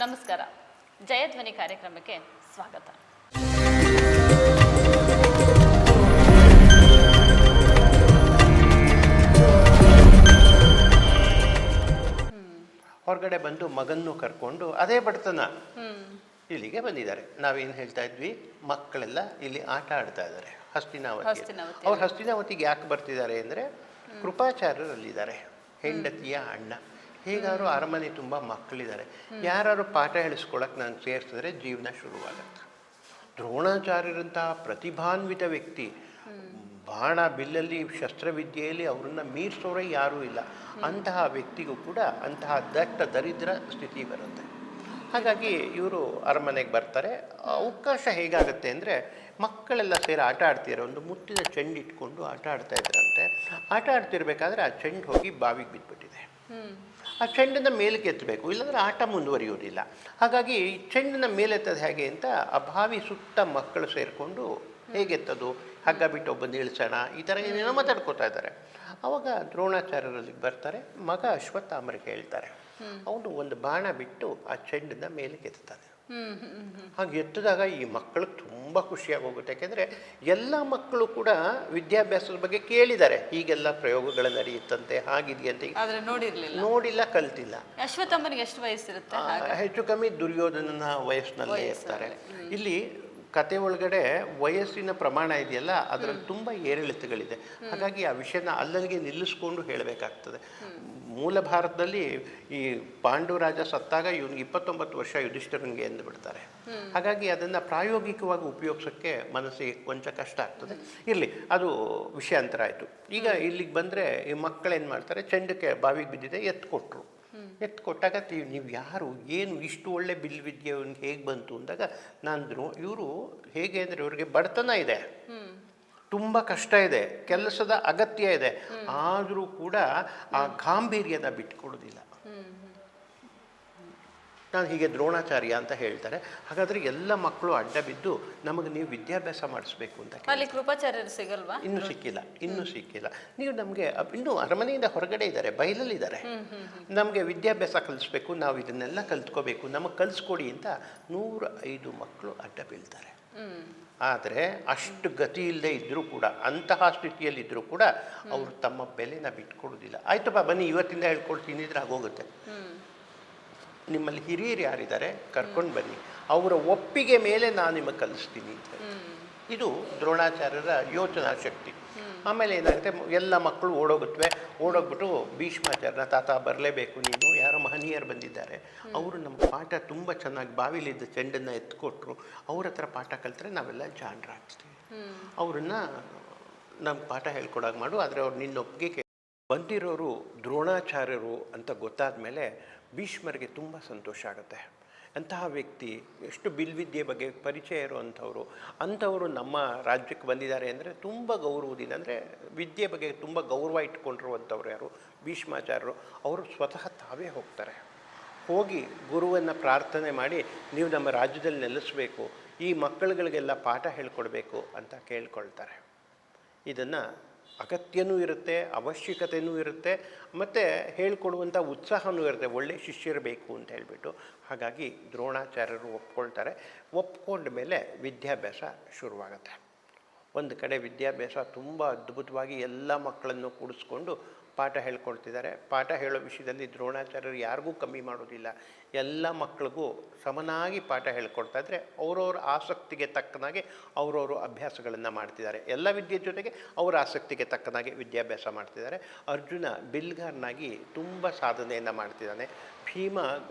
ನಮಸ್ಕಾರ. ಜಯಧ್ವನಿ ಕಾರ್ಯಕ್ರಮಕ್ಕೆ ಸ್ವಾಗತ. ಹೊರಗಡೆ ಬಂದು ಮಗನ್ನು ಕರ್ಕೊಂಡು ಅದೇ ಬಡತನ ಇಲ್ಲಿಗೆ ಬಂದಿದ್ದಾರೆ. ನಾವೇನು ಹೇಳ್ತಾ ಇದ್ವಿ, ಮಕ್ಕಳೆಲ್ಲ ಇಲ್ಲಿ ಆಟ ಆಡ್ತಾ ಇದ್ದಾರೆ ಹಸ್ತಿನಾವತಿ. ಅವ್ರು ಹಸ್ತಿನಾವತಿಗೆ ಯಾಕೆ ಬರ್ತಿದ್ದಾರೆ ಅಂದರೆ ಕೃಪಾಚಾರ್ಯರಲ್ಲಿದ್ದಾರೆ, ಹೆಂಡತಿಯ ಅಣ್ಣ. ಹೇಗಾದ್ರು ಅರಮನೆ ತುಂಬ ಮಕ್ಕಳಿದ್ದಾರೆ, ಯಾರು ಪಾಠ ಹೇಳಿಸ್ಕೊಳಕ್ಕೆ ನಾನು ಸೇರಿಸಿದ್ರೆ ಜೀವನ ಶುರುವಾಗತ್ತೆ. ದ್ರೋಣಾಚಾರ್ಯರಂತಹ ಪ್ರತಿಭಾನ್ವಿತ ವ್ಯಕ್ತಿ, ಬಾಣ ಬಿಲ್ಲಲ್ಲಿ ಶಸ್ತ್ರವಿದ್ಯೆಯಲ್ಲಿ ಅವರನ್ನು ಮೀರಿಸೋರೇ ಯಾರೂ ಇಲ್ಲ. ಅಂತಹ ವ್ಯಕ್ತಿಗೂ ಕೂಡ ಅಂತಹ ದಟ್ಟ ದರಿದ್ರ ಸ್ಥಿತಿ ಬರುತ್ತೆ. ಹಾಗಾಗಿ ಇವರು ಅರಮನೆಗೆ ಬರ್ತಾರೆ. ಅವಕಾಶ ಹೇಗಾಗುತ್ತೆ ಅಂದರೆ, ಮಕ್ಕಳೆಲ್ಲ ಸೇರಿ ಆಟ ಆಡ್ತಿರೋ ಒಂದು ಮುತ್ತಿನ ಚೆಂಡು ಇಟ್ಕೊಂಡು ಆಟ ಆಡ್ತಾ ಇದ್ರಂತೆ. ಆಟ ಆಡ್ತಿರ್ಬೇಕಾದ್ರೆ ಆ ಚೆಂಡು ಹೋಗಿ ಬಾವಿಗೆ ಬಿದ್ದುಬಿಟ್ಟಿದೆ. ಆ ಚೆಂಡನ್ನು ಮೇಲಕ್ಕೆ ಎತ್ತಬೇಕು, ಇಲ್ಲಾಂದರೆ ಆಟ ಮುಂದುವರಿಯೋದಿಲ್ಲ. ಹಾಗಾಗಿ ಚೆಂಡನ್ನ ಮೇಲೆತ್ತದ ಹೇಗೆ ಅಂತ ಆ ಬಾವಿ ಸುತ್ತ ಮಕ್ಕಳು ಸೇರಿಕೊಂಡು ಹೇಗೆತ್ತದು, ಹಗ್ಗ ಬಿಟ್ಟು ಒಬ್ಬಂದು ಇಳಿಸೋಣ, ಈ ಥರ ಏನೇನೋ ಮಾತಾಡ್ಕೋತಾ ಇದ್ದಾರೆ. ಅವಾಗ ದ್ರೋಣಾಚಾರ್ಯರಲ್ಲಿ ಬರ್ತಾರೆ. ಮಗ ಅಶ್ವತ್ಥಾಮರಿಗೆ ಹೇಳ್ತಾರೆ, ಅವನು ಒಂದು ಬಾಣ ಬಿಟ್ಟು ಆ ಚೆಂಡನ್ನ ಮೇಲಕ್ಕೆ ಎತ್ತಾನೆ. ಹಾಗೆ ಎತ್ತಿದಾಗ ಈ ಮಕ್ಕಳು ತುಂಬ ಖುಷಿಯಾಗಿ ಹೋಗುತ್ತೆ. ಯಾಕೆಂದರೆ ಎಲ್ಲ ಮಕ್ಕಳು ಕೂಡ ವಿದ್ಯಾಭ್ಯಾಸದ ಬಗ್ಗೆ ಕೇಳಿದ್ದಾರೆ, ಹೀಗೆಲ್ಲ ಪ್ರಯೋಗಗಳು ನಡೆಯುತ್ತಂತೆ, ಹಾಗಿದೆಯಂತೆ, ನೋಡಿಲ್ಲ, ಕಲ್ತಿಲ್ಲ. ಅಶ್ವತ್ಥಾಮನಿಗೆ ಎಷ್ಟು ವಯಸ್ಸಿರುತ್ತೆ? ಹೆಚ್ಚು ಕಮ್ಮಿ ದುರ್ಯೋಧನನ ವಯಸ್ಸಿನಲ್ಲೇ ಇರ್ತಾರೆ. ಇಲ್ಲಿ ಕತೆ ಒಳಗಡೆ ವಯಸ್ಸಿನ ಪ್ರಮಾಣ ಇದೆಯಲ್ಲ, ಅದರಲ್ಲಿ ತುಂಬ ಏರಿಳಿತಗಳಿದೆ. ಹಾಗಾಗಿ ಆ ವಿಷಯನ ಅಲ್ಲಲ್ಲಿಗೆ ನಿಲ್ಲಿಸ್ಕೊಂಡು ಹೇಳಬೇಕಾಗ್ತದೆ. ಮೂಲ ಭಾರತದಲ್ಲಿ ಈ ಪಾಂಡುರಾಜ ಸತ್ತಾಗ ಇವನಿಗೆ 29 ವರ್ಷ ಯುಧಿಷ್ಠಿರನಿಗೆ ಎಂದು ಬಿಡ್ತಾರೆ. ಹಾಗಾಗಿ ಅದನ್ನು ಪ್ರಾಯೋಗಿಕವಾಗಿ ಉಪಯೋಗಿಸೋಕ್ಕೆ ಮನಸ್ಸಿಗೆ ಕೊಂಚ ಕಷ್ಟ ಆಗ್ತದೆ. ಇರಲಿ, ಅದು ವಿಷಯಾಂತರ ಆಯಿತು. ಈಗ ಇಲ್ಲಿಗೆ ಬಂದರೆ ಈ ಮಕ್ಕಳೇನು ಮಾಡ್ತಾರೆ, ಚೆಂಡಕ್ಕೆ ಬಾವಿಗೆ ಬಿದ್ದಿದೆ, ಎತ್ಕೊಟ್ರು. ಎತ್ಕೊಟ್ಟಾಗ ನೀವು ಯಾರು, ಏನು ಇಷ್ಟು ಒಳ್ಳೆ ಬಿಲ್ವಿದ್ಯೆ ಅವ್ನಿಗೆ ಹೇಗೆ ಬಂತು ಅಂದಾಗ, ಇವರು ಹೇಗೆ ಅಂದರೆ ಇವ್ರಿಗೆ ಬಡತನ ಇದೆ, ತುಂಬ ಕಷ್ಟ ಇದೆ, ಕೆಲಸದ ಅಗತ್ಯ ಇದೆ, ಆದರೂ ಕೂಡ ಆ ಗಾಂಭೀರ್ಯನ ಬಿಟ್ಕೊಡೋದಿಲ್ಲ. ನಾನು ಹೀಗೆ ದ್ರೋಣಾಚಾರ್ಯ ಅಂತ ಹೇಳ್ತಾರೆ. ಹಾಗಾದರೆ ಎಲ್ಲ ಮಕ್ಕಳು ಅಡ್ಡ ಬಿದ್ದು ನಮಗೆ ನೀವು ವಿದ್ಯಾಭ್ಯಾಸ ಮಾಡಿಸ್ಬೇಕು ಅಂತ. ಅಲ್ಲಿ ಕೃಪಾಚಾರ್ಯರು ಸಿಗಲ್ವಾ? ಇನ್ನೂ ಸಿಕ್ಕಿಲ್ಲ. ನೀವು ನಮಗೆ ಇನ್ನೂ ಅರಮನೆಯಿಂದ ಹೊರಗಡೆ ಇದ್ದಾರೆ, ಬಯಲಲ್ಲಿದ್ದಾರೆ, ನಮಗೆ ವಿದ್ಯಾಭ್ಯಾಸ ಕಲಿಸ್ಬೇಕು, ನಾವು ಇದನ್ನೆಲ್ಲ ಕಲ್ತ್ಕೋಬೇಕು, ನಮಗೆ ಕಲಿಸ್ಕೊಡಿ ಅಂತ 105 ಮಕ್ಕಳು ಅಡ್ಡ ಬೀಳ್ತಾರೆ. ಆದರೆ ಅಷ್ಟು ಗತಿ ಇಲ್ಲದೆ ಇದ್ದರೂ ಕೂಡ, ಅಂತಹ ಸ್ಥಿತಿಯಲ್ಲಿದ್ದರೂ ಕೂಡ ಅವರು ತಮ್ಮ ಬೆಲೆನ ಬಿಟ್ಕೊಡೋದಿಲ್ಲ. ಆಯ್ತಪ್ಪ ಬನ್ನಿ, ಇವತ್ತಿಂದ ಹೇಳ್ಕೊಡ್ತೀನಿ ಇದ್ರೆ ಆಗೋಗುತ್ತೆ. ನಿಮ್ಮಲ್ಲಿ ಹಿರಿಯರು ಯಾರಿದ್ದಾರೆ ಕರ್ಕೊಂಡು ಬನ್ನಿ, ಅವರ ಒಪ್ಪಿಗೆ ಮೇಲೆ ನಾನು ನಿಮಗೆ ಕಲಿಸ್ತೀನಿ ಅಂತ. ಇದು ದ್ರೋಣಾಚಾರ್ಯರ ಯೋಚನಾ ಶಕ್ತಿ. ಆಮೇಲೆ ಏನಾಗುತ್ತೆ, ಎಲ್ಲ ಮಕ್ಕಳು ಓಡೋಗ್ಬಿಟ್ಟು ಭೀಷ್ಮಾಚಾರ್ಯನ, ತಾತ ಬರಲೇಬೇಕು ನೀನು, ಯಾರೋ ಮಹನೀಯರು ಬಂದಿದ್ದಾರೆ, ಅವರು ನಮ್ಮ ಪಾಠ ತುಂಬ ಚೆನ್ನಾಗಿ ಬಾವಿಲಿದ್ದ ಚೆಂಡನ್ನು ಎತ್ಕೊಟ್ರು, ಅವ್ರ ಹತ್ರ ಪಾಠ ಕಲಿತ್ರೆ ನಾವೆಲ್ಲ ಜಾಣರಾಗ್ತೀವಿ, ಅವ್ರನ್ನ ನಮ್ಮ ಪಾಠ ಹೇಳ್ಕೊಡಾಗ ಮಾಡು. ಆದರೆ ಅವ್ರು ನಿನ್ನ ಒಪ್ಪಿಗೆ ಬಂದಿರೋರು ದ್ರೋಣಾಚಾರ್ಯರು ಅಂತ ಗೊತ್ತಾದ ಮೇಲೆ ಭೀಷ್ಮರಿಗೆ ತುಂಬ ಸಂತೋಷ ಆಗುತ್ತೆ. ಅಂತಹ ವ್ಯಕ್ತಿ, ಎಷ್ಟು ಬಿಲ್ವಿದ್ಯೆ ಬಗ್ಗೆ ಪರಿಚಯ ಅಂಥವರು ನಮ್ಮ ರಾಜ್ಯಕ್ಕೆ ಬಂದಿದ್ದಾರೆ ಅಂದರೆ ತುಂಬ ಗೌರವದಿಂದ, ಅಂದರೆ ವಿದ್ಯೆ ಬಗ್ಗೆ ತುಂಬ ಗೌರವ ಇಟ್ಕೊಂಡಿರುವಂಥವ್ರು ಯಾರು, ಭೀಷ್ಮಾಚಾರ್ಯರು. ಅವರು ಸ್ವತಃ ತಾವೇ ಹೋಗ್ತಾರೆ, ಹೋಗಿ ಗುರುವನ್ನು ಪ್ರಾರ್ಥನೆ ಮಾಡಿ, ನೀವು ನಮ್ಮ ರಾಜ್ಯದಲ್ಲಿ ನೆಲೆಸಬೇಕು, ಈ ಮಕ್ಕಳುಗಳಿಗೆಲ್ಲ ಪಾಠ ಹೇಳ್ಕೊಡ್ಬೇಕು ಅಂತ ಕೇಳ್ಕೊಳ್ತಾರೆ. ಇದನ್ನು ಅಗತ್ಯನೂ ಇರುತ್ತೆ, ಅವಶ್ಯಕತೆಯೂ ಇರುತ್ತೆ, ಮತ್ತು ಹೇಳ್ಕೊಡುವಂಥ ಉತ್ಸಾಹವೂ ಇರುತ್ತೆ, ಒಳ್ಳೆಯ ಶಿಷ್ಯರು ಬೇಕು ಅಂತ ಹೇಳಿಬಿಟ್ಟು. ಹಾಗಾಗಿ ದ್ರೋಣಾಚಾರ್ಯರು ಒಪ್ಕೊಳ್ತಾರೆ. ಒಪ್ಕೊಂಡ ಮೇಲೆ ವಿದ್ಯಾಭ್ಯಾಸ ಶುರುವಾಗುತ್ತೆ. ಒಂದು ಕಡೆ ವಿದ್ಯಾಭ್ಯಾಸ ತುಂಬ ಅದ್ಭುತವಾಗಿ ಎಲ್ಲ ಮಕ್ಕಳನ್ನು ಕೂಡಿಸ್ಕೊಂಡು ಪಾಠ ಹೇಳ್ಕೊಳ್ತಿದ್ದಾರೆ. ಪಾಠ ಹೇಳೋ ವಿಷಯದಲ್ಲಿ ದ್ರೋಣಾಚಾರ್ಯರು ಯಾರಿಗೂ ಕಮ್ಮಿ ಮಾಡೋದಿಲ್ಲ, ಎಲ್ಲ ಮಕ್ಕಳಿಗೂ ಸಮನಾಗಿ ಪಾಠ ಹೇಳ್ಕೊಡ್ತಾ ಇದ್ದರೆ ಅವರವ್ರ ಆಸಕ್ತಿಗೆ ತಕ್ಕನಾಗೆ ಅವರವರು ಅಭ್ಯಾಸಗಳನ್ನು ಮಾಡ್ತಿದ್ದಾರೆ. ಎಲ್ಲ ವಿದ್ಯೆ ಜೊತೆಗೆ ಅವರ ಆಸಕ್ತಿಗೆ ತಕ್ಕನಾಗೆ ವಿದ್ಯಾಭ್ಯಾಸ ಮಾಡ್ತಿದ್ದಾರೆ. ಅರ್ಜುನ ಬಿಲ್ಗಾರನಾಗಿ ತುಂಬ ಸಾಧನೆಯನ್ನು ಮಾಡ್ತಿದ್ದಾನೆ. ಭೀಮ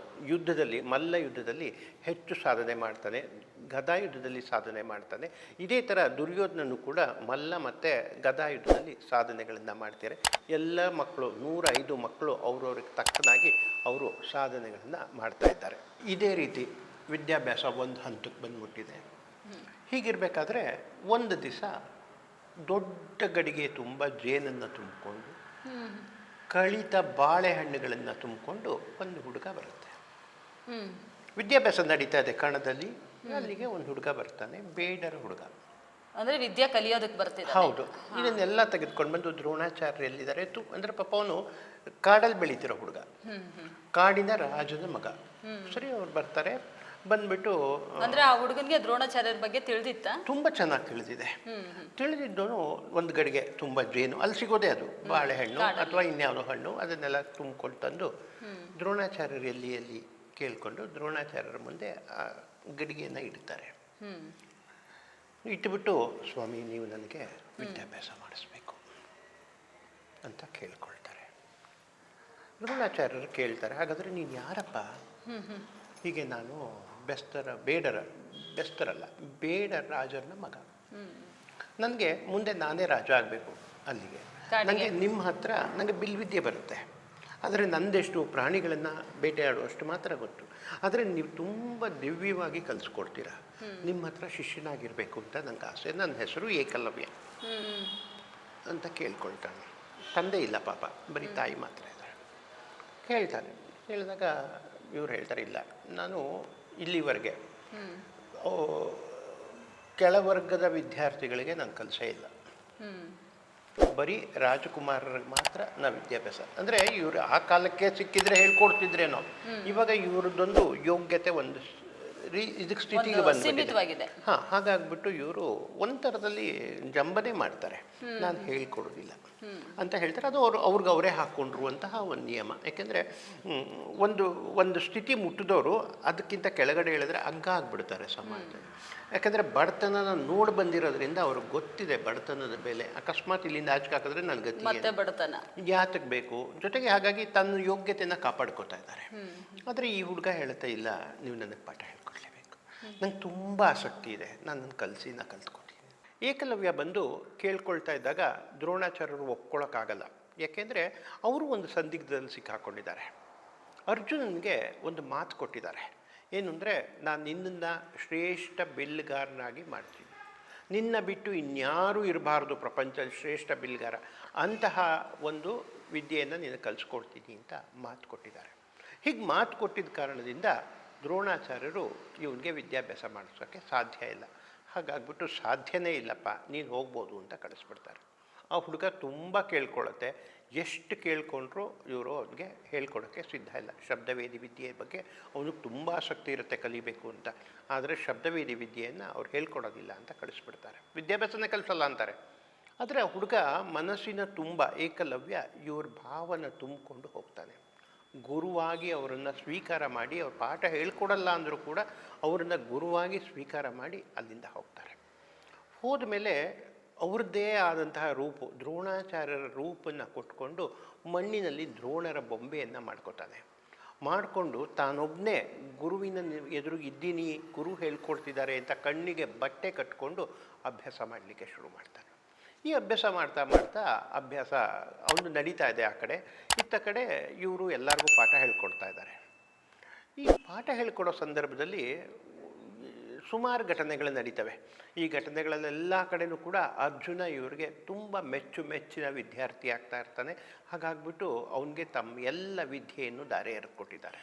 ಯುದ್ಧದಲ್ಲಿ, ಮಲ್ಲ ಯುದ್ಧದಲ್ಲಿ ಹೆಚ್ಚು ಸಾಧನೆ ಮಾಡ್ತಾನೆ, ಗದಾ ಯುದ್ಧದಲ್ಲಿ ಸಾಧನೆ ಮಾಡ್ತಾನೆ. ಇದೇ ಥರ ದುರ್ಯೋಧನನು ಕೂಡ ಮಲ್ಲ ಮತ್ತು ಗದಾ ಯುದ್ಧದಲ್ಲಿ ಸಾಧನೆಗಳನ್ನು ಮಾಡ್ತಾರೆ. ಎಲ್ಲ ಮಕ್ಕಳು 105 ಮಕ್ಕಳು ಅವ್ರವ್ರಿಗೆ ತಕ್ಕನಾಗಿ ಅವರು ಸಾಧನೆಗಳನ್ನು ಮಾಡ್ತಾ ಇದ್ದಾರೆ. ಇದೇ ರೀತಿ ವಿದ್ಯಾಭ್ಯಾಸ ಒಂದು ಹಂತಕ್ಕೆ ಬಂದ್ಬಿಟ್ಟಿದೆ. ಹೀಗಿರಬೇಕಾದ್ರೆ ಒಂದು ದಿವಸ ದೊಡ್ಡ ಗಡಿಗೆ ತುಂಬ ಜೇನನ್ನು ತುಂಬಿಕೊಂಡು, ಕಳಿತ ಬಾಳೆಹಣ್ಣುಗಳನ್ನು ತುಂಬಿಕೊಂಡು ಒಂದು ಹುಡುಗ ಬರುತ್ತೆ. ವಿದ್ಯಾಭ್ಯಾಸ ನಡೀತಾ ಇದೆ ಕಣದಲ್ಲಿ. ಅಲ್ಲಿಗೆ ಒಂದು ಹುಡುಗ ಬರ್ತಾನೆ, ಬೇಡರ ಹುಡುಗ, ಅಂದರೆ ವಿದ್ಯೆ ಕಲಿಯೋದಕ್ಕೆ ಬರ್ತಿದೆ. ಹೌದು. ಇದನ್ನೆಲ್ಲ ತೆಗೆದುಕೊಂಡು ಬಂದು ದ್ರೋಣಾಚಾರ್ಯ ಎಲ್ಲಿದ್ದಾರೆ ಅಂದರೆ ಪಾಪ ಅವನು ಕಾಡಲ್ಲಿ ಬೆಳೀತಿರೋ ಹುಡುಗ, ಕಾಡಿನ ರಾಜನ ಮಗ. ಸರಿ ಅವ್ರು ಬರ್ತಾರೆ, ಬಂದ್ಬಿಟ್ಟು ಅಂದ್ರೆ ಆ ಹುಡುಗನಿಗೆ ದ್ರೋಣಾಚಾರ್ಯರ ಬಗ್ಗೆ ತಿಳಿದಿತ್ತ? ತುಂಬ ಚೆನ್ನಾಗಿ ತಿಳಿದಿದೆ. ತಿಳಿದಿದ್ದವನು ಒಂದು ಗಡಿಗೆ ತುಂಬ ಜೇನು, ಅಲ್ಲಿ ಸಿಗೋದೇ ಅದು ಬಾಳೆಹಣ್ಣು ಅಥವಾ ಇನ್ಯಾವುದೋ ಹಣ್ಣು, ಅದನ್ನೆಲ್ಲ ತುಂಬ್ಕೊಂಡು ತಂದು ದ್ರೋಣಾಚಾರ್ಯರು ಎಲ್ಲಿ ಕೇಳಿಕೊಂಡು ದ್ರೋಣಾಚಾರ್ಯರ ಮುಂದೆ ಆ ಗಡಿಗೆಯನ್ನು ಇಡ್ತಾರೆ. ಇಟ್ಟುಬಿಟ್ಟು, ಸ್ವಾಮಿ ನೀವು ನನಗೆ ವಿದ್ಯಾಭ್ಯಾಸ ಮಾಡಿಸ್ಬೇಕು ಅಂತ ಕೇಳ್ಕೊಳ್ತಾರೆ. ದ್ರೋಣಾಚಾರ್ಯರು ಕೇಳ್ತಾರೆ, ಹಾಗಾದರೆ ನೀನು ಯಾರಪ್ಪ? ಹೀಗೆ ನಾನು ಬೇಡ ರಾಜನ ಮಗ, ನನಗೆ ಮುಂದೆ ನಾನೇ ರಾಜ ಆಗಬೇಕು, ಅಲ್ಲಿಗೆ ನನಗೆ ನಿಮ್ಮ ಹತ್ರ ನನಗೆ ಬಿಲ್ವಿದ್ಯೆ ಬರುತ್ತೆ, ಆದರೆ ನಂದೆಷ್ಟು ಪ್ರಾಣಿಗಳನ್ನು ಬೇಟೆಯಾಡುವಷ್ಟು ಮಾತ್ರ ಗೊತ್ತು, ಆದರೆ ನೀವು ತುಂಬ ದಿವ್ಯವಾಗಿ ಕಲಿಸ್ಕೊಡ್ತೀರಾ, ನಿಮ್ಮ ಹತ್ರ ಶಿಷ್ಯನಾಗಿರಬೇಕು ಅಂತ ನಂಗೆ ಆಸೆ, ನನ್ನ ಹೆಸರು ಏಕಲವ್ಯ ಅಂತ ಕೇಳ್ಕೊಳ್ತಾನೆ. ತಂದೆ ಇಲ್ಲ ಪಾಪ, ಬರೀ ತಾಯಿ ಮಾತ್ರ ಇದ್ದಾರೆ. ಹೇಳ್ತಾನೆ. ಹೇಳಿದಾಗ ಇವ್ರು ಹೇಳ್ತಾರೆ, ಇಲ್ಲ ನಾನು ಇಲ್ಲಿವರೆಗೆ ಕೆಳವರ್ಗದ ವಿದ್ಯಾರ್ಥಿಗಳಿಗೆ ನಾನು ಕಲಿಸೇ ಇಲ್ಲ, ಬರೀ ರಾಜಕುಮಾರರಿಗೆ ಮಾತ್ರ ನಾವು ವಿದ್ಯಾಭ್ಯಾಸ. ಅಂದರೆ ಇವರು ಆ ಕಾಲಕ್ಕೆ ಸಿಕ್ಕಿದ್ರೆ ಹೇಳ್ಕೊಡ್ತಿದ್ರೇನೋ, ಇವಾಗ ಇವ್ರದ್ದೊಂದು ಯೋಗ್ಯತೆ ಒಂದು ಇದಕ್ಕೆ ಸ್ಥಿತಿಗೆ ಬಂದಿದೆ. ಹಾಗಾಗ್ಬಿಟ್ಟು ಇವರು ಒಂಥರದಲ್ಲಿ ಜಂಬನೆ ಮಾಡ್ತಾರೆ, ನಾನು ಹೇಳ್ಕೊಡೋದಿಲ್ಲ ಅಂತ ಹೇಳ್ತಾರೆ. ಅದು ಅವ್ರಿಗೆ ಅವರೇ ಹಾಕ್ಕೊಂಡಿರುವಂತಹ ಒಂದು ನಿಯಮ. ಯಾಕೆಂದರೆ ಒಂದು ಸ್ಥಿತಿ ಮುಟ್ಟಿದವರು ಅದಕ್ಕಿಂತ ಕೆಳಗಡೆ ಹೇಳಿದ್ರೆ ಅಗ್ಗ ಆಗಿಬಿಡ್ತಾರೆ ಸಮಾಜದಲ್ಲಿ. ಯಾಕಂದರೆ ಬಡತನನ ನೋಡಿ ಬಂದಿರೋದ್ರಿಂದ ಅವ್ರಿಗೆ ಗೊತ್ತಿದೆ ಬಡತನದ ಬೆಲೆ. ಅಕಸ್ಮಾತ್ ಇಲ್ಲಿಂದ ಆಚೆ ಹಾಕಿದ್ರೆ ನನ್ನ ಗತಿ ಬಡತನ ಯಾತಕ್ಕೆ ಬೇಕು, ಜೊತೆಗೆ ಹಾಗಾಗಿ ತನ್ನ ಯೋಗ್ಯತೆಯನ್ನು ಕಾಪಾಡ್ಕೋತಾ ಇದ್ದಾರೆ. ಆದರೆ ಈ ಹುಡುಗ ಹೇಳ್ತಾ ಇಲ್ಲ, ನೀವು ನನಗೆ ಪಾಠ ಹೇಳ್ಕೊಡ್ಲೇಬೇಕು, ನಂಗೆ ತುಂಬ ಆಸಕ್ತಿ ಇದೆ, ನಾನು ಕಲಿಸಿ ನಾ ಕಲ್ತ್ಕೊತೀನಿ. ಏಕಲವ್ಯ ಬಂದು ಕೇಳ್ಕೊಳ್ತಾ ಇದ್ದಾಗ ದ್ರೋಣಾಚಾರ್ಯರು ಒಪ್ಕೊಳ್ಳೋಕ್ಕಾಗಲ್ಲ. ಯಾಕೆಂದರೆ ಅವರು ಒಂದು ಸಂದಿಗ್ಧದಲ್ಲಿ ಸಿಕ್ಕಾಕೊಂಡಿದ್ದಾರೆ. ಅರ್ಜುನನಿಗೆ ಒಂದು ಮಾತು ಕೊಟ್ಟಿದ್ದಾರೆ, ಏನು ಅಂದರೆ, ನಾನು ನಿನ್ನನ್ನು ಶ್ರೇಷ್ಠ ಬಿಲ್ಗಾರನಾಗಿ ಮಾಡ್ತೀನಿ, ನಿನ್ನ ಬಿಟ್ಟು ಇನ್ಯಾರೂ ಇರಬಾರ್ದು ಪ್ರಪಂಚದಲ್ಲಿ ಶ್ರೇಷ್ಠ ಬಿಲ್ಗಾರ, ಅಂತಹ ಒಂದು ವಿದ್ಯೆಯನ್ನು ನೀನು ಕಲಿಸ್ಕೊಡ್ತೀನಿ ಅಂತ ಮಾತು ಕೊಟ್ಟಿದ್ದಾರೆ. ಹೀಗೆ ಮಾತು ಕೊಟ್ಟಿದ್ದ ಕಾರಣದಿಂದ ದ್ರೋಣಾಚಾರ್ಯರು ಇವನಿಗೆ ವಿದ್ಯಾಭ್ಯಾಸ ಮಾಡಿಸೋಕ್ಕೆ ಸಾಧ್ಯ ಇಲ್ಲ. ಹಾಗಾಗ್ಬಿಟ್ಟು ಸಾಧ್ಯನೇ ಇಲ್ಲಪ್ಪ, ನೀನು ಹೋಗ್ಬೋದು ಅಂತ ಕಳಿಸ್ಬಿಡ್ತಾರೆ. ಆ ಹುಡುಗ ತುಂಬ ಕೇಳ್ಕೊಳ್ಳುತ್ತೆ. ಎಷ್ಟು ಕೇಳ್ಕೊಂಡ್ರೂ ಇವರು ಅವನಿಗೆ ಹೇಳ್ಕೊಡೋಕ್ಕೆ ಸಿದ್ಧ ಇಲ್ಲ. ಶಬ್ದವೇದಿ ವಿದ್ಯೆ ಬಗ್ಗೆ ಅವನಿಗೆ ತುಂಬ ಆಸಕ್ತಿ ಇರುತ್ತೆ ಕಲಿಬೇಕು ಅಂತ, ಆದರೆ ಶಬ್ದವೇದಿ ವಿದ್ಯೆಯನ್ನು ಅವ್ರು ಹೇಳ್ಕೊಡೋದಿಲ್ಲ ಅಂತ ಕಳಿಸ್ಬಿಡ್ತಾರೆ. ವಿದ್ಯಾಭ್ಯಾಸನೇ ಕಲಿಸಲ್ಲ ಅಂತಾರೆ. ಆದರೆ ಆ ಹುಡುಗ ಮನಸ್ಸಿನ ತುಂಬ ಏಕಲವ್ಯ ಇವ್ರ ಭಾವನ ತುಂಬಿಕೊಂಡು ಹೋಗ್ತಾನೆ. ಗುರುವಾಗಿ ಅವರನ್ನು ಸ್ವೀಕಾರ ಮಾಡಿ, ಅವ್ರ ಪಾಠ ಹೇಳ್ಕೊಡಲ್ಲ ಅಂದರೂ ಕೂಡ ಅವರನ್ನು ಗುರುವಾಗಿ ಸ್ವೀಕಾರ ಮಾಡಿ ಅಲ್ಲಿಂದ ಹೋಗ್ತಾರೆ. ಹೋದ ಮೇಲೆ ಅವ್ರದ್ದೇ ಆದಂತಹ ದ್ರೋಣಾಚಾರ್ಯರ ರೂಪನ್ನು ಕೊಟ್ಕೊಂಡು ಮಣ್ಣಿನಲ್ಲಿ ದ್ರೋಣರ ಬೊಂಬೆಯನ್ನು ಮಾಡ್ಕೋತಾನೆ. ಮಾಡಿಕೊಂಡು ತಾನೊಬ್ಬನೇ ಗುರುವಿನ ಎದುರುಗಿದ್ದೀನಿ, ಗುರು ಹೇಳ್ಕೊಡ್ತಿದ್ದಾರೆ ಅಂತ ಕಣ್ಣಿಗೆ ಬಟ್ಟೆ ಕಟ್ಕೊಂಡು ಅಭ್ಯಾಸ ಮಾಡಲಿಕ್ಕೆ ಶುರು ಮಾಡ್ತಾನೆ. ಈ ಅಭ್ಯಾಸ ಮಾಡ್ತಾ ಅಭ್ಯಾಸ ಅವನು ನಡೀತಾ ಇದೆ. ಆ ಕಡೆ ಇತ್ತ ಕಡೆ ಇವರು ಎಲ್ಲರಿಗೂ ಪಾಠ ಹೇಳ್ಕೊಡ್ತಾ ಇದ್ದಾರೆ. ಈ ಪಾಠ ಹೇಳ್ಕೊಡೋ ಸಂದರ್ಭದಲ್ಲಿ ಸುಮಾರು ಘಟನೆಗಳು ನಡೀತವೆ. ಈ ಘಟನೆಗಳಲ್ಲೆಲ್ಲ ಕಡೆಯೂ ಕೂಡ ಅರ್ಜುನ ಇವರಿಗೆ ತುಂಬ ಮೆಚ್ಚಿನ ವಿದ್ಯಾರ್ಥಿ ಆಗ್ತಾ ಇರ್ತಾನೆ. ಹಾಗಾಗ್ಬಿಟ್ಟು ಅವನಿಗೆ ತಮ್ಮ ಎಲ್ಲ ವಿದ್ಯೆಯನ್ನು ದಾರಿ ಎರೆದುಕೊಟ್ಟಿದ್ದಾರೆ.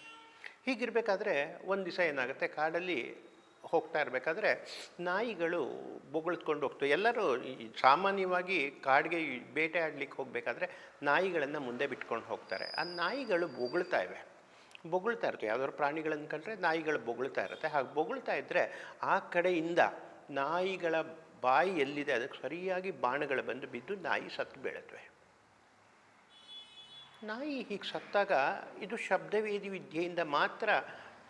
ಹೀಗಿರಬೇಕಾದ್ರೆ ಒಂದು ದಿವಸ ಏನಾಗುತ್ತೆ, ಕಾಡಲ್ಲಿ ಹೋಗ್ತಾ ಇರಬೇಕಾದ್ರೆ ನಾಯಿಗಳು ಬೊಗಳ್ತ್ಕೊಂಡು ಹೋಗ್ತವೆ. ಎಲ್ಲರೂ ಸಾಮಾನ್ಯವಾಗಿ ಕಾಡಿಗೆ ಬೇಟೆ ಆಡ್ಲಿಕ್ಕೆ ಹೋಗಬೇಕಾದ್ರೆ ನಾಯಿಗಳನ್ನು ಮುಂದೆ ಬಿಟ್ಕೊಂಡು ಹೋಗ್ತಾರೆ. ಆ ನಾಯಿಗಳು ಬೊಗಳ್ತಾ ಇರ್ತವೆ. ಯಾವ್ದಾದ್ರು ಪ್ರಾಣಿಗಳನ್ನು ಕಂಡ್ರೆ ನಾಯಿಗಳು ಬೊಗಳ್ತಾ ಇರುತ್ತೆ. ಹಾಗೆ ಬೊಗಳ್ತಾ ಇದ್ದರೆ ಆ ಕಡೆಯಿಂದ ನಾಯಿಗಳ ಬಾಯಿ ಎಲ್ಲಿದೆ ಅದಕ್ಕೆ ಸರಿಯಾಗಿ ಬಾಣಗಳು ಬಂದು ಬಿದ್ದು ನಾಯಿ ಸತ್ತು ಬೀಳುತ್ತವೆ. ನಾಯಿ ಹೀಗೆ ಸತ್ತಾಗ ಇದು ಶಬ್ದವೇದಿ ವಿದ್ಯೆಯಿಂದ ಮಾತ್ರ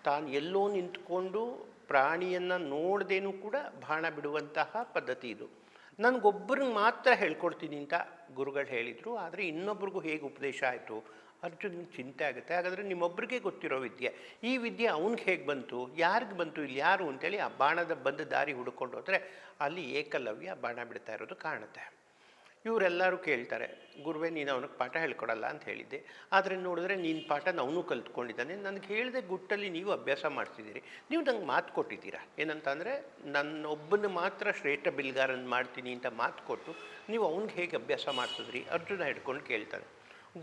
ತಾನು ಎಲ್ಲೋ ನಿಂತ್ಕೊಂಡು ಪ್ರಾಣಿಯನ್ನು ನೋಡ್ದೇನೂ ಕೂಡ ಬಾಣ ಬಿಡುವಂತಹ ಪದ್ಧತಿ ಇದು. ನನಗೊಬ್ಬರಿಗೆ ಮಾತ್ರ ಹೇಳ್ಕೊಡ್ತೀನಿ ಅಂತ ಗುರುಗಳು ಹೇಳಿದರು. ಆದರೆ ಇನ್ನೊಬ್ರಿಗೂ ಹೇಗೆ ಉಪದೇಶ ಆಯಿತು? ಅರ್ಜುನಿಗೆ ಚಿಂತೆ ಆಗುತ್ತೆ. ಹಾಗಾದರೆ ನಿಮ್ಮೊಬ್ಬರಿಗೆ ಗೊತ್ತಿರೋ ವಿದ್ಯೆ, ಈ ವಿದ್ಯೆ ಅವ್ನಿಗೆ ಹೇಗೆ ಬಂತು, ಯಾರಿಗೆ ಬಂತು, ಇಲ್ಲಿ ಯಾರು ಅಂತೇಳಿ ಆ ಬಾಣದ ಬಂದ ದಾರಿ ಹುಡ್ಕೊಂಡು ಹೋದರೆ ಅಲ್ಲಿ ಏಕಲವ್ಯ ಬಾಣ ಬಿಡ್ತಾ ಇರೋದು ಕಾಣುತ್ತೆ. ಇವರೆಲ್ಲರೂ ಕೇಳ್ತಾರೆ, ಗುರುವೇ ನೀನು ಅವನಿಗೆ ಪಾಠ ಹೇಳ್ಕೊಡಲ್ಲ ಅಂತ ಹೇಳಿದ್ದೆ, ಆದರೆ ನೋಡಿದ್ರೆ ನೀನು ಪಾಠನ ಅವನು ಕಲ್ತ್ಕೊಂಡಿದ್ದಾನೆ, ನನಗೆ ಹೇಳಿದೆ ಗುಟ್ಟಲ್ಲಿ ನೀವು ಅಭ್ಯಾಸ ಮಾಡ್ತಿದ್ದೀರಿ, ನೀವು ನಂಗೆ ಮಾತು ಕೊಟ್ಟಿದ್ದೀರಾ ಏನಂತ ಅಂದರೆ ನನ್ನೊಬ್ಬನ ಮಾತ್ರ ಶ್ರೇಷ್ಠ ಬಿಲ್ಗಾರನ್ ಮಾಡ್ತೀನಿ ಅಂತ ಮಾತು ಕೊಟ್ಟು ನೀವು ಅವ್ನಿಗೆ ಹೇಗೆ ಅಭ್ಯಾಸ ಮಾಡ್ತಿದ್ರಿ? ಅರ್ಜುನ ಹಿಡ್ಕೊಂಡು ಕೇಳ್ತಾನೆ.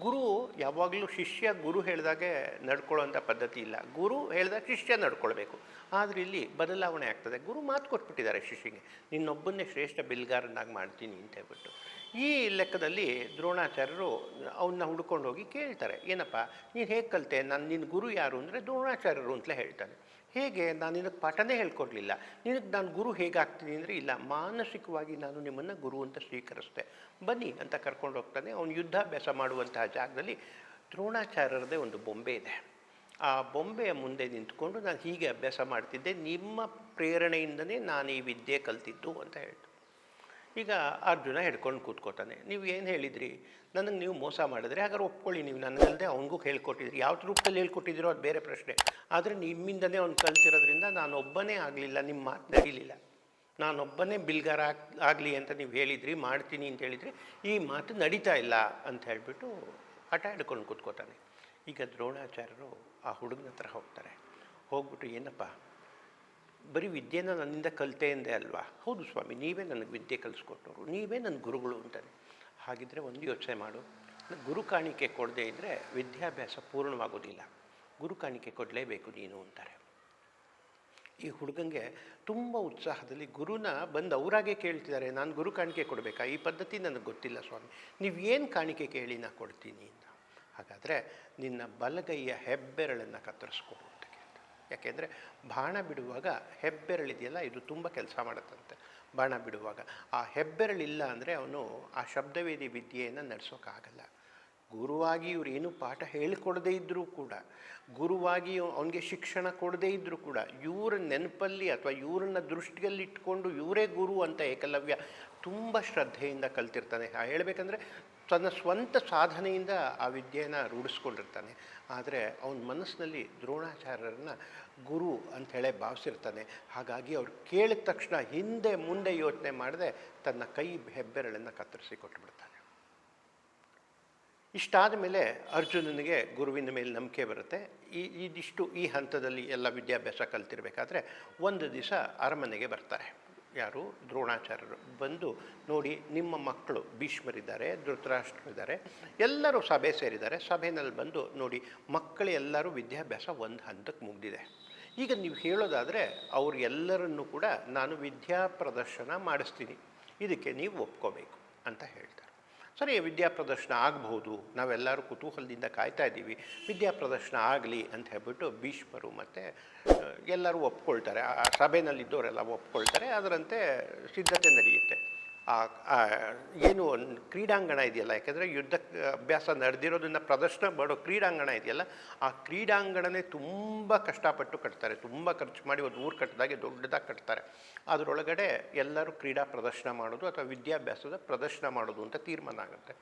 ಗುರು ಯಾವಾಗಲೂ ಶಿಷ್ಯ ಗುರು ಹೇಳಿದಾಗೆ ನಡ್ಕೊಳ್ಳೋಂಥ ಪದ್ಧತಿ ಇಲ್ಲ. ಗುರು ಹೇಳಿದಾಗ ಶಿಷ್ಯ ನಡ್ಕೊಳ್ಬೇಕು. ಆದರೆ ಇಲ್ಲಿ ಬದಲಾವಣೆ ಆಗ್ತದೆ. ಗುರು ಮಾತು ಕೊಟ್ಬಿಟ್ಟಿದ್ದಾರೆ ಶಿಷ್ಯಗೆ, ನಿನ್ನೊಬ್ಬನ್ನೇ ಶ್ರೇಷ್ಠ ಬಿಲ್ಗಾರನಾಗಿ ಮಾಡ್ತೀನಿ ಅಂತ ಹೇಳ್ಬಿಟ್ಟು. ಈ ಲೆಕ್ಕದಲ್ಲಿ ದ್ರೋಣಾಚಾರ್ಯರು ಅವನ್ನ ಹುಡ್ಕೊಂಡು ಹೋಗಿ ಕೇಳ್ತಾರೆ, ಏನಪ್ಪ ನೀನು ಹೇಗೆ ಕಲಿತೆ, ನಿನ್ನ ಗುರು ಯಾರು ಅಂದರೆ ದ್ರೋಣಾಚಾರ್ಯರು ಅಂತಲೇ ಹೇಳ್ತಾನೆ. ಹೇಗೆ, ನಾನು ನಿನಗೆ ಪಾಠನೇ ಹೇಳ್ಕೊಡ್ಲಿಲ್ಲ, ನಿನಗೆ ನಾನು ಗುರು ಹೇಗಾಗ್ತೀನಿ ಅಂದರೆ, ಇಲ್ಲ ಮಾನಸಿಕವಾಗಿ ನಾನು ನಿಮ್ಮನ್ನು ಗುರು ಅಂತ ಸ್ವೀಕರಿಸ್ದೆ, ಬನ್ನಿ ಅಂತ ಕರ್ಕೊಂಡು ಹೋಗ್ತಾನೆ. ಅವನು ಯುದ್ಧಾಭ್ಯಾಸ ಮಾಡುವಂತಹ ಜಾಗದಲ್ಲಿ ದ್ರೋಣಾಚಾರ್ಯರದೇ ಒಂದು ಬೊಂಬೆ ಇದೆ. ಆ ಬೊಂಬೆಯ ಮುಂದೆ ನಿಂತ್ಕೊಂಡು ನಾನು ಹೀಗೆ ಅಭ್ಯಾಸ ಮಾಡ್ತಿದ್ದೆ, ನಿಮ್ಮ ಪ್ರೇರಣೆಯಿಂದನೇ ನಾನು ಈ ವಿದ್ಯೆ ಕಲ್ತಿದ್ದು ಅಂತ ಹೇಳ್ತು. ಈಗ ಅರ್ಜುನ ಹಿಡ್ಕೊಂಡು ಕೂತ್ಕೋತಾನೆ, ನೀವು ಏನು ಹೇಳಿದ್ರಿ, ನನಗೆ ನೀವು ಮೋಸ ಮಾಡಿದ್ರೆ ಹಾಗಾದ್ರೆ ಒಪ್ಕೊಳ್ಳಿ, ನೀವು ನನಗಲ್ಲದೆ ಅವನಿಗೂ ಹೇಳ್ಕೊಟ್ಟಿದ್ರಿ, ಯಾವ ರೂಪದಲ್ಲಿ ಹೇಳ್ಕೊಟ್ಟಿದ್ದೀರೋ ಅದು ಬೇರೆ ಪ್ರಶ್ನೆ, ಆದರೆ ನಿಮ್ಮಿಂದನೇ ಅವ್ನು ಕಲ್ತಿರೋದ್ರಿಂದ ನಾನೊಬ್ಬನೇ ಆಗಲಿಲ್ಲ, ನಿಮ್ಮ ಮಾತು ನಡೀಲಿಲ್ಲ, ನಾನೊಬ್ಬನೇ ಬಿಲ್ಗಾರ ಆಗಲಿ ಅಂತ ನೀವು ಹೇಳಿದ್ರಿ, ಮಾಡ್ತೀನಿ ಅಂತ ಹೇಳಿದ್ರಿ, ಈ ಮಾತು ನಡೀತಾ ಇಲ್ಲ ಅಂತ ಹೇಳಿಬಿಟ್ಟು ಹಠ ಹಿಡ್ಕೊಂಡು ಕೂತ್ಕೋತಾನೆ. ಈಗ ದ್ರೋಣಾಚಾರ್ಯರು ಆ ಹುಡುಗನ ಹತ್ರ ಹೋಗ್ತಾರೆ. ಹೋಗ್ಬಿಟ್ಟು, ಏನಪ್ಪ ಬರೀ ವಿದ್ಯೆನ ನನ್ನಿಂದ ಕಲಿತೆ ಎಂದೇ ಅಲ್ವಾ? ಹೌದು ಸ್ವಾಮಿ, ನೀವೇ ನನಗೆ ವಿದ್ಯೆ ಕಲಿಸ್ಕೊಟ್ಟವರು, ನೀವೇ ನನ್ನ ಗುರುಗಳು ಅಂತಾನೆ. ಹಾಗಿದ್ದರೆ ಒಂದು ಯೋಚನೆ ಮಾಡು, ಗುರು ಕಾಣಿಕೆ ಕೊಡದೇ ಇದ್ದರೆ ವಿದ್ಯಾಭ್ಯಾಸ ಪೂರ್ಣವಾಗೋದಿಲ್ಲ, ಗುರು ಕಾಣಿಕೆ ಕೊಡಲೇಬೇಕು ನೀನು ಅಂತಾರೆ. ಈ ಹುಡುಗಂಗೆ ತುಂಬ ಉತ್ಸಾಹದಲ್ಲಿ ಗುರುನ ಬಂದು ಅವರಾಗೆ ಕೇಳ್ತಿದ್ದಾರೆ, ನಾನು ಗುರು ಕಾಣಿಕೆ ಕೊಡಬೇಕಾ, ಈ ಪದ್ಧತಿ ನನಗೆ ಗೊತ್ತಿಲ್ಲ ಸ್ವಾಮಿ, ನೀವು ಏನು ಕಾಣಿಕೆ ಕೇಳಿ ನಾ ಕೊಡ್ತೀನಿ ಅಂತ. ಹಾಗಾದರೆ ನಿನ್ನ ಬಲಗೈಯ ಹೆಬ್ಬೆರಳನ್ನು ಕತ್ತರಿಸ್ಕೊ ಅಂತ ಕೇಳ್ತಾರೆ. ಯಾಕೆಂದರೆ ಬಾಣ ಬಿಡುವಾಗ ಹೆಬ್ಬೆರಳಿದೆಯಲ್ಲ, ಇದು ತುಂಬ ಕೆಲಸ ಮಾಡುತ್ತಂತೆ. ಬಾಣ ಬಿಡುವಾಗ ಆ ಹೆಬ್ಬೆರಳಿಲ್ಲ ಅಂದರೆ ಅವನು ಆ ಶಬ್ದವೇದಿ ವಿದ್ಯೆಯನ್ನು ನಡೆಸೋಕ್ಕಾಗಲ್ಲ. ಗುರುವಾಗಿ ಇವ್ರು ಏನೂ ಪಾಠ ಹೇಳಿಕೊಡದೇ ಇದ್ದರೂ ಕೂಡ, ಗುರುವಾಗಿ ಅವನಿಗೆ ಶಿಕ್ಷಣ ಕೊಡದೇ ಇದ್ದರೂ ಕೂಡ, ಇವರ ನೆನಪಲ್ಲಿ ಅಥವಾ ಇವರನ್ನ ದೃಷ್ಟಿಯಲ್ಲಿಟ್ಕೊಂಡು ಇವರೇ ಗುರು ಅಂತ ಏಕಲವ್ಯ ತುಂಬ ಶ್ರದ್ಧೆಯಿಂದ ಕಲ್ತಿರ್ತಾನೆ. ಹೇಳಬೇಕಂದ್ರೆ ತನ್ನ ಸ್ವಂತ ಸಾಧನೆಯಿಂದ ಆ ವಿದ್ಯೆಯನ್ನು ರೂಢಿಸ್ಕೊಂಡಿರ್ತಾನೆ. ಆದರೆ ಅವನ ಮನಸ್ಸಿನಲ್ಲಿ ದ್ರೋಣಾಚಾರ್ಯರನ್ನ ಗುರು ಅಂಥೇಳಿ ಭಾವಿಸಿರ್ತಾನೆ. ಹಾಗಾಗಿ ಅವ್ರು ಕೇಳಿದ ತಕ್ಷಣ ಹಿಂದೆ ಮುಂದೆ ಯೋಚನೆ ಮಾಡದೆ ತನ್ನ ಕೈ ಹೆಬ್ಬೆರಳನ್ನು ಕತ್ತರಿಸಿ ಕೊಟ್ಟುಬಿಡ್ತಾನೆ. ಇಷ್ಟಾದ ಮೇಲೆ ಅರ್ಜುನನಿಗೆ ಗುರುವಿನ ಮೇಲೆ ನಂಬಿಕೆ ಬರುತ್ತೆ. ಈ ಹಂತದಲ್ಲಿ ಎಲ್ಲ ವಿದ್ಯಾಭ್ಯಾಸ ಕಲ್ತಿರ್ಬೇಕಾದ್ರೆ ಒಂದು ದಿವಸ ಅರಮನೆಗೆ ಬರ್ತಾರೆ. ಯಾರು? ದ್ರೋಣಾಚಾರ್ಯರು. ಬಂದು, ನೋಡಿ ನಿಮ್ಮ ಮಕ್ಕಳು ಭೀಷ್ಮರಿದ್ದಾರೆ, ಧೃತರಾಷ್ಟ್ರರಿದ್ದಾರೆ, ಎಲ್ಲರೂ ಸಭೆ ಸೇರಿದ್ದಾರೆ. ಸಭೆಯಲ್ಲಿ ಬಂದು ನೋಡಿ, ಮಕ್ಕಳು ಎಲ್ಲರೂ ವಿದ್ಯಾಭ್ಯಾಸ ಒಂದು ಹಂತಕ್ಕೆ ಮುಗಿದಿದೆ. ಈಗ ನೀವು ಹೇಳೋದಾದರೆ ಅವ್ರೆಲ್ಲರನ್ನೂ ಕೂಡ ನಾನು ವಿದ್ಯಾ ಪ್ರದರ್ಶನ ಮಾಡಿಸ್ತೀನಿ, ಇದಕ್ಕೆ ನೀವು ಒಪ್ಕೋಬೇಕು ಅಂತ ಹೇಳ್ತಾರೆ. ಸರಿ, ವಿದ್ಯಾ ಪ್ರದರ್ಶನ ಆಗಬಹುದು, ನಾವೆಲ್ಲರೂ ಕುತೂಹಲದಿಂದ ಕಾಯ್ತಾ ಇದ್ದೀವಿ, ವಿದ್ಯಾ ಪ್ರದರ್ಶನ ಆಗಲಿ ಅಂತ ಹೇಳ್ಬಿಟ್ಟು ಭೀಷ್ಮರು ಮತ್ತು ಎಲ್ಲರೂ ಒಪ್ಕೊಳ್ತಾರೆ. ಆ ಸಭೆಯಲ್ಲಿದ್ದವರೆಲ್ಲ ಒಪ್ಕೊಳ್ತಾರೆ. ಅದರಂತೆ ಸಿದ್ಧತೆ ನಡೆಯುತ್ತೆ. ಏನು ಕ್ರೀಡಾಂಗಣ ಇದೆಯಲ್ಲ, ಯಾಕೆಂದರೆ ಯುದ್ಧ ಅಭ್ಯಾಸ ನಡೆದಿರೋದನ್ನು ಪ್ರದರ್ಶನ ಮಾಡೋ ಕ್ರೀಡಾಂಗಣ ಇದೆಯಲ್ಲ, ಆ ಕ್ರೀಡಾಂಗಣನೇ ತುಂಬ ಕಷ್ಟಪಟ್ಟು ಕಟ್ತಾರೆ, ತುಂಬ ಖರ್ಚು ಮಾಡಿ ಒಂದು ಊರು ಕಟ್ಟಿದಾಗೆ ದೊಡ್ಡದಾಗಿ ಕಟ್ತಾರೆ. ಅದರೊಳಗಡೆ ಎಲ್ಲರೂ ಕ್ರೀಡಾ ಪ್ರದರ್ಶನ ಮಾಡೋದು ಅಥವಾ ವಿದ್ಯಾಭ್ಯಾಸದ ಪ್ರದರ್ಶನ ಮಾಡೋದು ಅಂತ ತೀರ್ಮಾನ ಆಗುತ್ತೆ.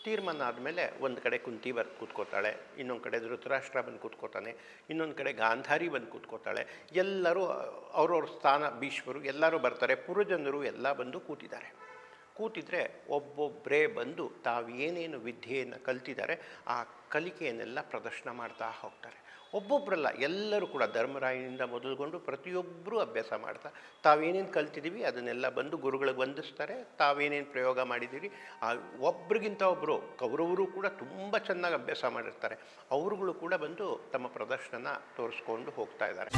ತೀರ್ಮಾನ ಆದಮೇಲೆ ಒಂದು ಕಡೆ ಕುಂತಿ ಬಂದು ಕೂತ್ಕೋತಾಳೆ, ಇನ್ನೊಂದು ಕಡೆ ಧೃತರಾಷ್ಟ್ರ ಬಂದು ಕೂತ್ಕೋತಾನೆ, ಇನ್ನೊಂದು ಕಡೆ ಗಾಂಧಾರಿ ಬಂದು ಕೂತ್ಕೋತಾಳೆ. ಎಲ್ಲರೂ ಅವ್ರವ್ರ ಸ್ಥಾನ, ಭೀಷ್ಮರು ಎಲ್ಲರೂ ಬರ್ತಾರೆ, ಪುರಜನರು ಎಲ್ಲ ಬಂದು ಕೂತಿದ್ರೆ ಒಬ್ಬೊಬ್ಬರೇ ಬಂದು ತಾವೇನೇನು ವಿದ್ಯೆಯನ್ನು ಕಲ್ತಿದ್ದಾರೆ ಆ ಕಲಿಕೆಯನ್ನೆಲ್ಲ ಪ್ರದರ್ಶನ ಮಾಡ್ತಾ ಹೋಗ್ತಾರೆ. ಒಬ್ಬೊಬ್ಬರಲ್ಲ, ಎಲ್ಲರೂ ಕೂಡ ಧರ್ಮರಾಯನಿಂದ ಮೊದಲುಗೊಂಡು ಪ್ರತಿಯೊಬ್ಬರೂ ಅಭ್ಯಾಸ ಮಾಡ್ತಾ ತಾವೇನೇನು ಕಲ್ತಿದ್ದೀವಿ ಅದನ್ನೆಲ್ಲ ಬಂದು ಗುರುಗಳಿಗೆ ವಂದಿಸ್ತಾರೆ. ತಾವೇನೇನು ಪ್ರಯೋಗ ಮಾಡಿದ್ದೀವಿ ಒಬ್ರಿಗಿಂತ ಒಬ್ಬರು ಕೌರವರು ಕೂಡ ತುಂಬ ಚೆನ್ನಾಗಿ ಅಭ್ಯಾಸ ಮಾಡಿರ್ತಾರೆ, ಅವರುಗಳು ಕೂಡ ಬಂದು ತಮ್ಮ ಪ್ರದರ್ಶನ ತೋರಿಸ್ಕೊಂಡು ಹೋಗ್ತಾ ಇದ್ದಾರೆ.